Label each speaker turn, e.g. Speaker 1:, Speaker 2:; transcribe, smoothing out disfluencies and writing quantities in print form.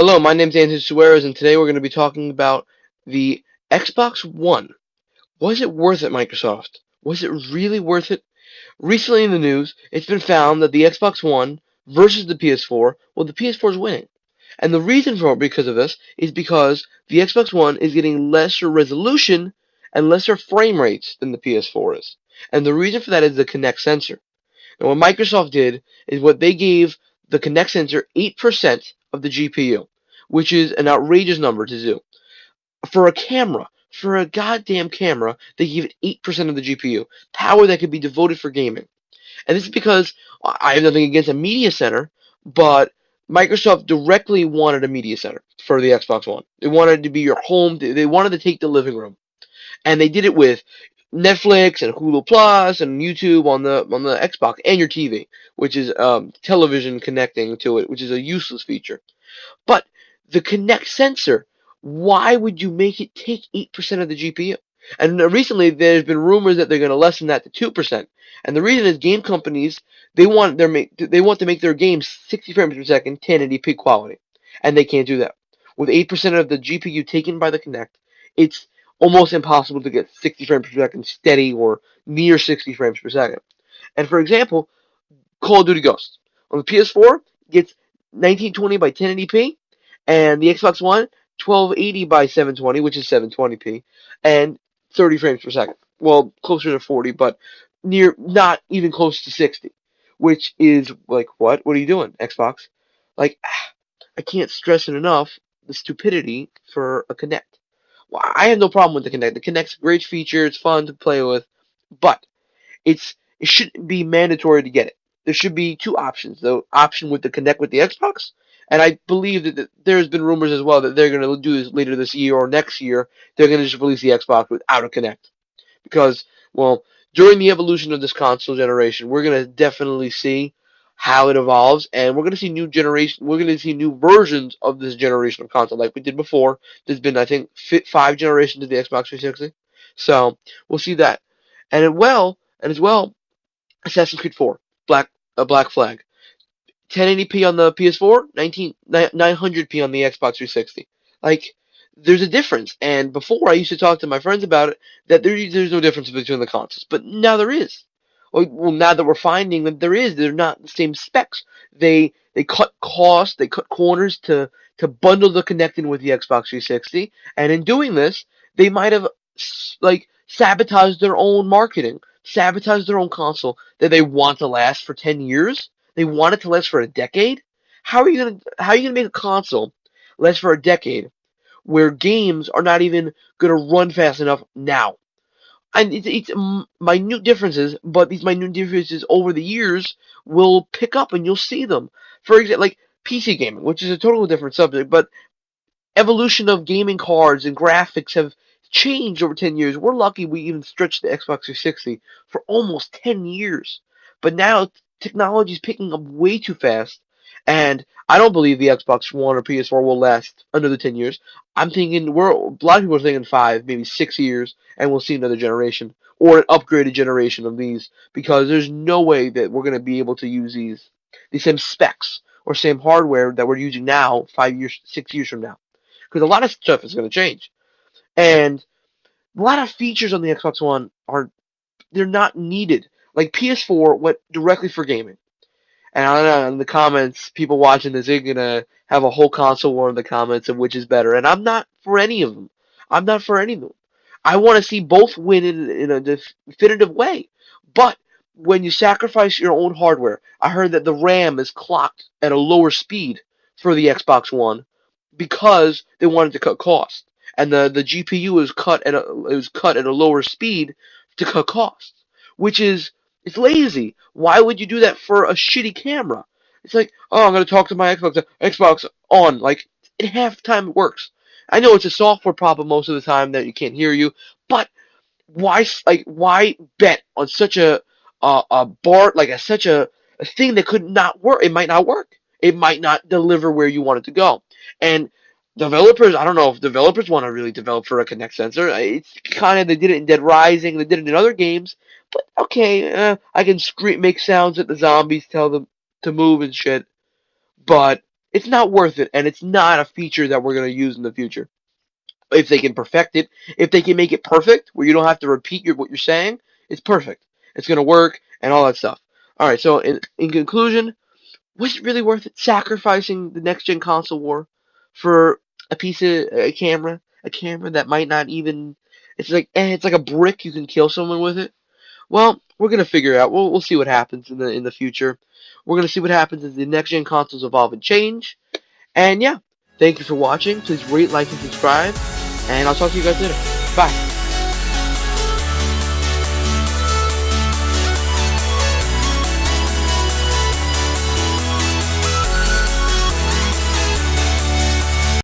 Speaker 1: Hello, my name's Andrew Suarez, and today we're going to be talking about the Xbox One. Was it worth it, Microsoft? Was it really worth it? Recently in the news, it's been found that the Xbox One versus the PS4, well, the PS4 is winning. And the reason for it because of this is because the Xbox One is getting lesser resolution and lesser frame rates than the PS4 is. And the reason for that is the Kinect sensor. And what Microsoft did is what they gave the Kinect sensor 8% of the GPU, which is an outrageous number to do. For a camera, for a goddamn camera, they give it 8% of the GPU, power that could be devoted for gaming. And this is because I have nothing against a media center, but Microsoft directly wanted a media center for the Xbox One. They wanted it to be your home. They wanted to take the living room, and they did it with Netflix and Hulu Plus and YouTube on the Xbox and your TV, which is television connecting to it, which is a useless feature. But the Kinect sensor, why would you make it take 8% of the GPU? And recently, there's been rumors that they're going to lessen that to 2%. And the reason is game companies they want to make their games 60 frames per second, 1080p quality, and they can't do that. With 8% of the GPU taken by the Kinect, it's almost impossible to get 60 frames per second steady or near 60 frames per second. And for example, Call of Duty Ghosts on the PS4 gets 1920 by 1080p, and the Xbox One 1280 by 720, which is 720p, and 30 frames per second. Well, closer to 40, but near not even close to 60, which is like what? What are you doing, Xbox? Like I can't stress it enough the stupidity for a Kinect. Well, I have no problem with the Kinect. The Kinect's a great feature. It's fun to play with, but it shouldn't be mandatory to get it. There should be two options. The option with the Connect with the Xbox, and I believe that there's been rumors as well that they're going to do this later this year or next year. They're going to just release the Xbox without a Connect because, well, during the evolution of this console generation, we're going to definitely see how it evolves, and we're going to see new generation. We're going to see new versions of this generation of console, like we did before. There's been, I think, 5 generations of the Xbox 360, so we'll see that. And as well, Assassin's Creed 4, Black Flag, 1080p on the PS4, 900p on the Xbox 360. Like, there's a difference. And before I used to talk to my friends about it, that there's no difference between the consoles, but now there is. Well, now that we're finding that there is, they're not the same specs. They cut costs, they cut corners to bundle the connecting with the Xbox 360, and in doing this, they might have like sabotaged their own marketing, sabotaged their own console that they want to last for 10 years. They want it to last for a decade. How are you gonna make a console last for a decade where games are not even gonna run fast enough now? And it's minute differences, but these minute differences over the years will pick up and you'll see them. For example, like PC gaming, which is a totally different subject, but evolution of gaming cards and graphics have changed over 10 years. We're lucky we even stretched the Xbox 360 for almost 10 years. But now technology is picking up way too fast, and I don't believe the Xbox One or PS4 will last another 10 years. I'm thinking a lot of people are thinking 5, maybe 6 years, and we'll see another generation or an upgraded generation of these because there's no way that we're going to be able to use these same specs or same hardware that we're using now 5 years, 6 years from now because a lot of stuff is going to change, and a lot of features on the Xbox One are they're not needed. Like PS4 went directly for gaming, and I don't know in the comments, people watching this are gonna have a whole console war in the comments of which is better, and I'm not for any of them. I'm not for any of them. I want to see both win in a definitive way, but when you sacrifice your own hardware, I heard that the RAM is clocked at a lower speed for the Xbox One because they wanted to cut costs, and the GPU was cut at a lower speed to cut costs, which is it's lazy. Why would you do that for a shitty camera? It's like, oh, I'm gonna talk to my Xbox on. Like, in half the time it works. I know it's a software problem most of the time that you can't hear you, but why bet on such a bar like such a thing that could not work? It might not work. It might not deliver where you want it to go. And developers, I don't know if developers want to really develop for a Kinect sensor. It's kind of they did it in Dead Rising, they did it in other games. But okay, I can scream, make sounds that the zombies tell them to move and shit. But It's not worth it, and it's not a feature that we're going to use in the future. If they can perfect it, if they can make it perfect, where you don't have to repeat what you're saying, it's perfect. It's going to work and all that stuff. All right, so in conclusion, was it really worth it sacrificing the next gen console war for a piece of a camera that might not even? It's like a brick. You can kill someone with it. Well, we're gonna figure it out. We'll see what happens in the future. We're gonna see what happens as the next gen consoles evolve and change. And yeah, thank you for watching. Please rate, like, and subscribe. And I'll talk to you guys later. Bye.